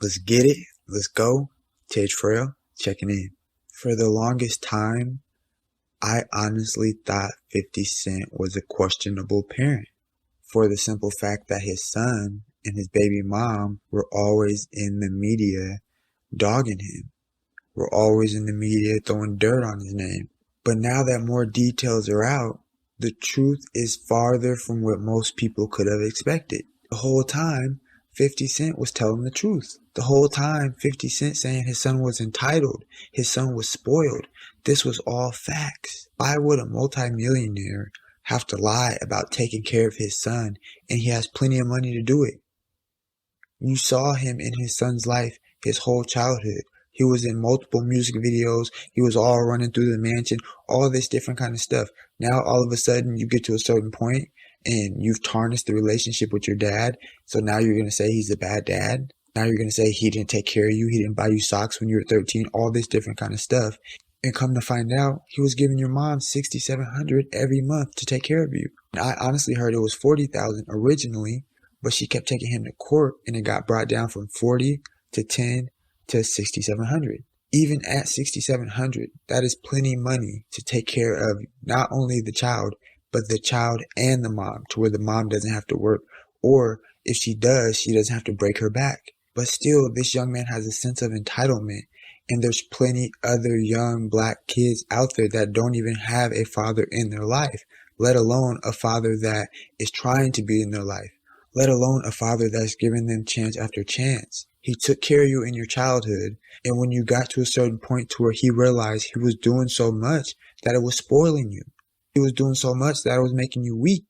Let's get it. Let's go. Dayz Fredo, checking in. For the longest time, I honestly thought 50 Cent was a questionable parent, for the simple fact that his son and his baby mom were always in the media dogging him. Were always in the media throwing dirt on his name. But now that more details are out, the truth is farther from what most people could have expected. The whole time, 50 Cent was telling the truth. The whole time, 50 Cent saying his son was entitled, his son was spoiled. This was all facts. Why would a multimillionaire have to lie about taking care of his son, and he has plenty of money to do it? You saw him in his son's life his whole childhood. He was in multiple music videos. He was all running through the mansion, all this different kind of stuff. Now, all of a sudden, you get to a certain point and you've tarnished the relationship with your dad. So now you're going to say he's a bad dad. Now you're going to say he didn't take care of you. He didn't buy you socks when you were 13, all this different kind of stuff. And come to find out, he was giving your mom $6,700 every month to take care of you. And I honestly heard it was $40,000 originally, but she kept taking him to court and it got brought down from 40 to 10 to $6,700. Even at $6,700, that is plenty money to take care of not only the child, but the child and the mom, to where the mom doesn't have to work, or if she does, she doesn't have to break her back. But still, this young man has a sense of entitlement, and there's plenty other young black kids out there that don't even have a father in their life, let alone a father that is trying to be in their life, let alone a father that's giving them chance after chance. He took care of you in your childhood, and when you got to a certain point to where he realized he was doing so much that it was spoiling you. He was doing so much that it was making you weak.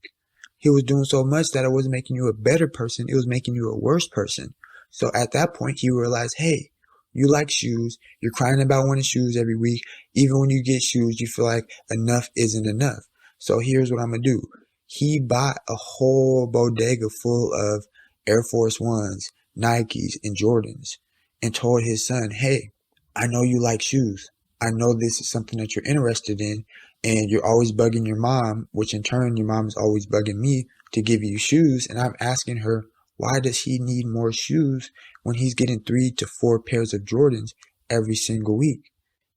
He was doing so much that it wasn't making you a better person, it was making you a worse person. So at that point, he realized, hey, you like shoes, you're crying about wanting shoes every week. Even when you get shoes, you feel like enough isn't enough. So here's what I'm going to do. He bought a whole bodega full of Air Force Ones, Nikes, and Jordans, and told his son, hey, I know you like shoes. I know this is something that you're interested in, and you're always bugging your mom, which in turn your mom is always bugging me to give you shoes. And I'm asking her, why does he need more shoes when he's getting 3 to 4 pairs of Jordans every single week?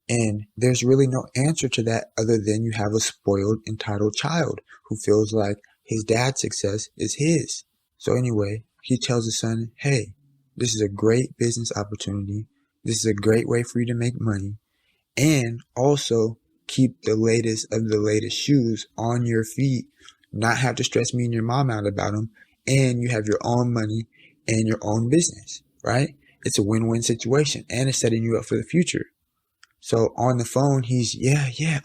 And there's really no answer to that other than you have a spoiled, entitled child who feels like his dad's success is his. So anyway, he tells his son, hey, this is a great business opportunity. This is a great way for you to make money. And also keep the latest of the latest shoes on your feet. Not have to stress me and your mom out about them. And you have your own money and your own business, right? It's a win-win situation, and it's setting you up for the future. So on the phone, he's,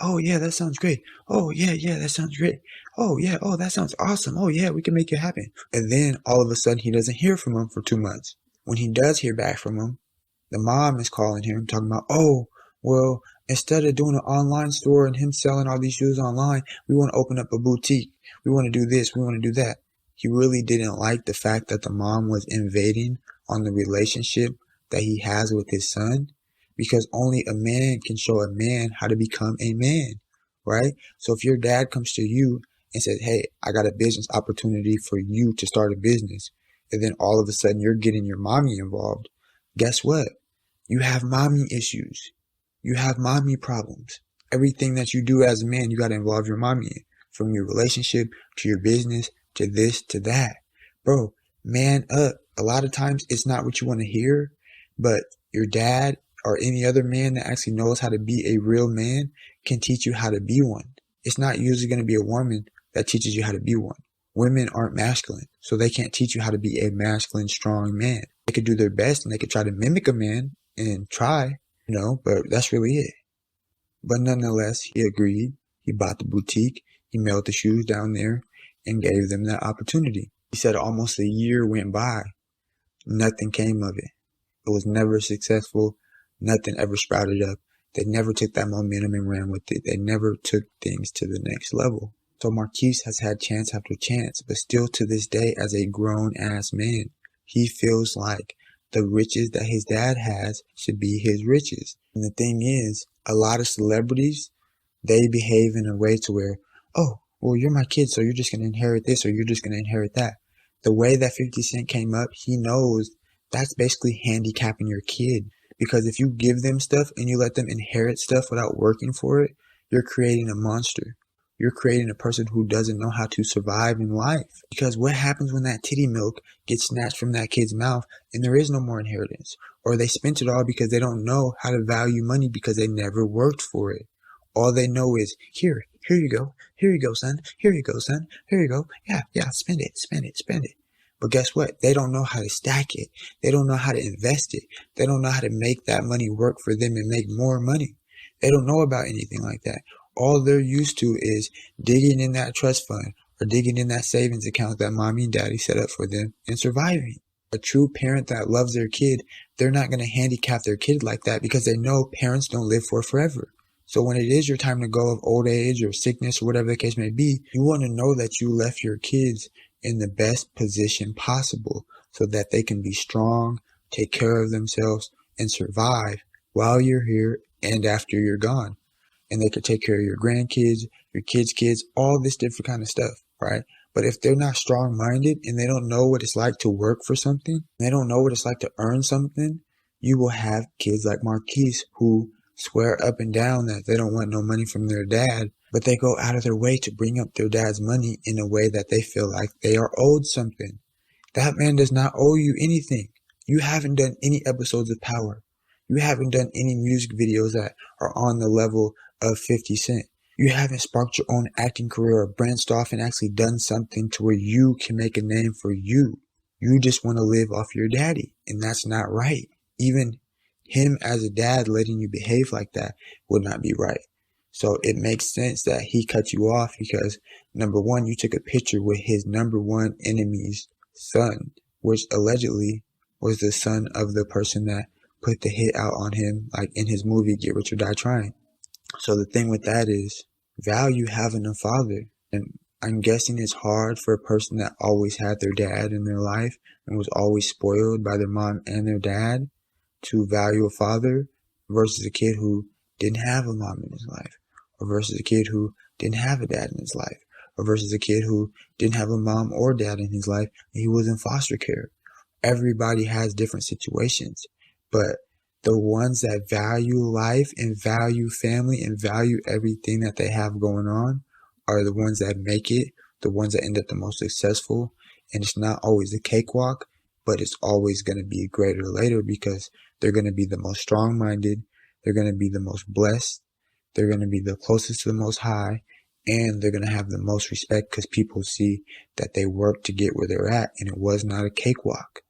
oh yeah, that sounds great. Oh yeah, that sounds great. Oh yeah, oh, that sounds awesome. Oh yeah, we can make it happen. And then all of a sudden, he doesn't hear from him for 2 months. When he does hear back from him, the mom is calling him, talking about, oh, well, instead of doing an online store and him selling all these shoes online, we want to open up a boutique. We want to do this. We want to do that. He really didn't like the fact that the mom was invading on the relationship that he has with his son, because only a man can show a man how to become a man, right? So if your dad comes to you and says, hey, I got a business opportunity for you to start a business, and then all of a sudden you're getting your mommy involved, guess what? You have mommy issues. You have mommy problems. Everything that you do as a man, you got to involve your mommy in, from your relationship to your business to this to that. Bro, man up. A lot of times it's not what you want to hear, but your dad or any other man that actually knows how to be a real man can teach you how to be one. It's not usually going to be a woman that teaches you how to be one. Women aren't masculine, so they can't teach you how to be a masculine, strong man. They could do their best and they could try to mimic a man and try, but that's really it. But nonetheless, he agreed. He bought the boutique. He mailed the shoes down there and gave them that opportunity. He said almost a year went by. Nothing came of it. It was never successful. Nothing ever sprouted up. They never took that momentum and ran with it. They never took things to the next level. So Marquise has had chance after chance, but still to this day, as a grown-ass man, he feels like the riches that his dad has should be his riches. And the thing is, a lot of celebrities, they behave in a way to where, oh, well, you're my kid, so you're just going to inherit this or you're just going to inherit that. The way that 50 Cent came up, he knows That's basically handicapping your kid. Because if you give them stuff and you let them inherit stuff without working for it, you're creating a monster. You're creating a person who doesn't know how to survive in life. Because what happens when that titty milk gets snatched from that kid's mouth and there is no more inheritance? Or they spent it all because they don't know how to value money because they never worked for it. All they know is, here you go. Here you go, son. Here you go, son. Here you go. Yeah, spend it. But guess what? They don't know how to stack it. They don't know how to invest it. They don't know how to make that money work for them and make more money. They don't know about anything like that. All they're used to is digging in that trust fund or digging in that savings account that mommy and daddy set up for them and surviving. A true parent that loves their kid, they're not going to handicap their kid like that because they know parents don't live for forever. So when it is your time to go of old age or sickness or whatever the case may be, you want to know that you left your kids in the best position possible so that they can be strong, take care of themselves, and survive while you're here and after you're gone. And they could take care of your grandkids, your kids, all this different kind of stuff, right? But if they're not strong-minded and they don't know what it's like to work for something, they don't know what it's like to earn something, you will have kids like Marquise who swear up and down that they don't want no money from their dad, but they go out of their way to bring up their dad's money in a way that they feel like they are owed something. That man does not owe you anything. You haven't done any episodes of Power. You haven't done any music videos that are on the level of 50 Cent. You haven't sparked your own acting career or branched off and actually done something to where you can make a name for you. You just want to live off your daddy, and that's not right. Even him as a dad letting you behave like that would not be right. So it makes sense that he cut you off because, number one, you took a picture with his number one enemy's son, which allegedly was the son of the person that put the hit out on him, like in his movie Get Rich or Die Trying. So the thing with that is, value having a father. And I'm guessing it's hard for a person that always had their dad in their life and was always spoiled by their mom and their dad to value a father versus a kid who didn't have a mom in his life, or versus a kid who didn't have a dad in his life, or versus a kid who didn't have a mom or dad in his life and he was in foster care. Everybody has different situations, but the ones that value life and value family and value everything that they have going on are the ones that make it, the ones that end up the most successful. And it's not always a cakewalk, but it's always going to be greater later because they're going to be the most strong-minded, they're going to be the most blessed, they're going to be the closest to the Most High, and they're going to have the most respect because people see that they worked to get where they're at, and it was not a cakewalk.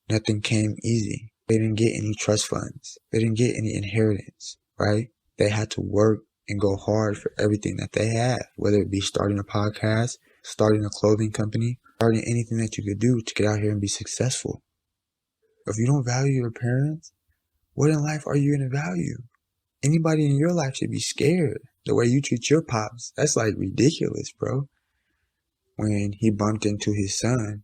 Nothing came easy. They didn't get any trust funds. They didn't get any inheritance, right? They had to work and go hard for everything that they had, whether it be starting a podcast, starting a clothing company, starting anything that you could do to get out here and be successful. If you don't value your parents, what in life are you going to value? Anybody in your life should be scared the way you treat your pops. That's like ridiculous, bro. When he bumped into his son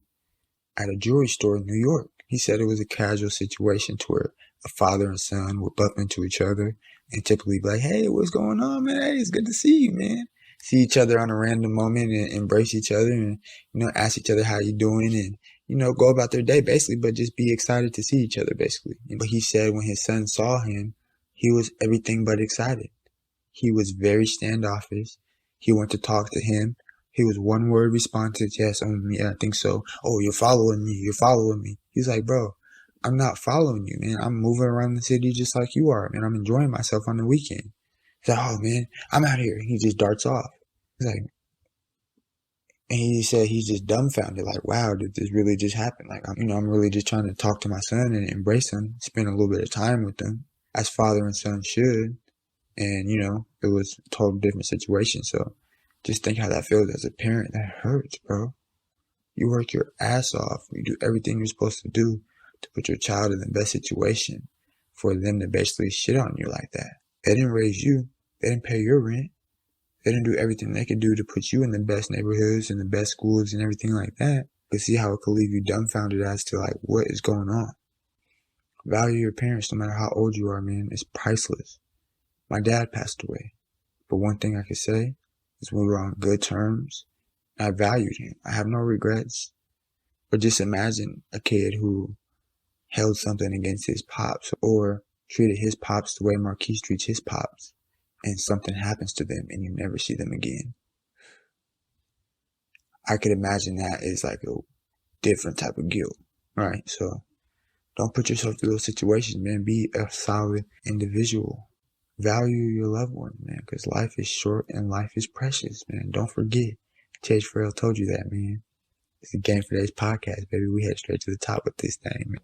at a jewelry store in New York, he said it was a casual situation to where a father and son would bump into each other and typically be like, hey, what's going on, man? Hey, it's good to see you, man. See each other on a random moment and embrace each other and, ask each other how you doing and, go about their day basically, but just be excited to see each other basically. But he said when his son saw him, he was everything but excited. He was very standoffish. He went to talk to him. He was one word responsive. Yes, yeah, I think so. Oh, you're following me. He's like, bro, I'm not following you, man. I'm moving around the city just like you are, man. I'm enjoying myself on the weekend. He's like, oh, man, I'm out here. He just darts off. He's like, and he said he's just dumbfounded. Like, wow, did this really just happen? Like, I'm really just trying to talk to my son and embrace him, spend a little bit of time with him, as father and son should. And, it was a total different situation. So just think how that feels as a parent. That hurts, bro. You work your ass off. You do everything you're supposed to do to put your child in the best situation for them to basically shit on you like that. They didn't raise you. They didn't pay your rent. They didn't do everything they could do to put you in the best neighborhoods and the best schools and everything like that. But see how it could leave you dumbfounded as to like, what is going on? Value your parents no matter how old you are, man. It's priceless. My dad passed away. But one thing I could say is we were on good terms. I valued him. I have no regrets. But just imagine a kid who held something against his pops or treated his pops the way Marquise treats his pops, and something happens to them and you never see them again. I could imagine that is like a different type of guilt, right? So don't put yourself through those situations, man. Be a solid individual. Value your loved one, man, because life is short and life is precious, man. Don't forget. Dayz Fredo told you that, man. It's a game for Dayz Podcast, baby. We head straight to the top with this thing, man.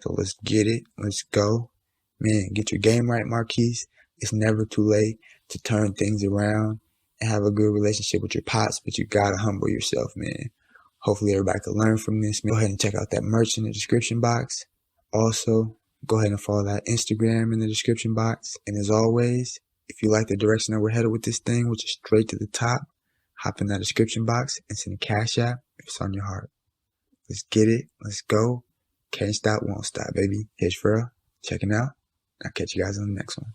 So let's get it. Let's go. Man, get your game right, Marquise. It's never too late to turn things around and have a good relationship with your pops, but you gotta humble yourself, man. Hopefully everybody can learn from this. Go ahead and check out that merch in the description box. Also, go ahead and follow that Instagram in the description box. And as always, if you like the direction that we're headed with this thing, which is straight to the top, hop in that description box and send a cash app if it's on your heart. Let's get it. Let's go. Can't stop, won't stop, baby. Dayz Fredo, checking out. I'll catch you guys on the next one.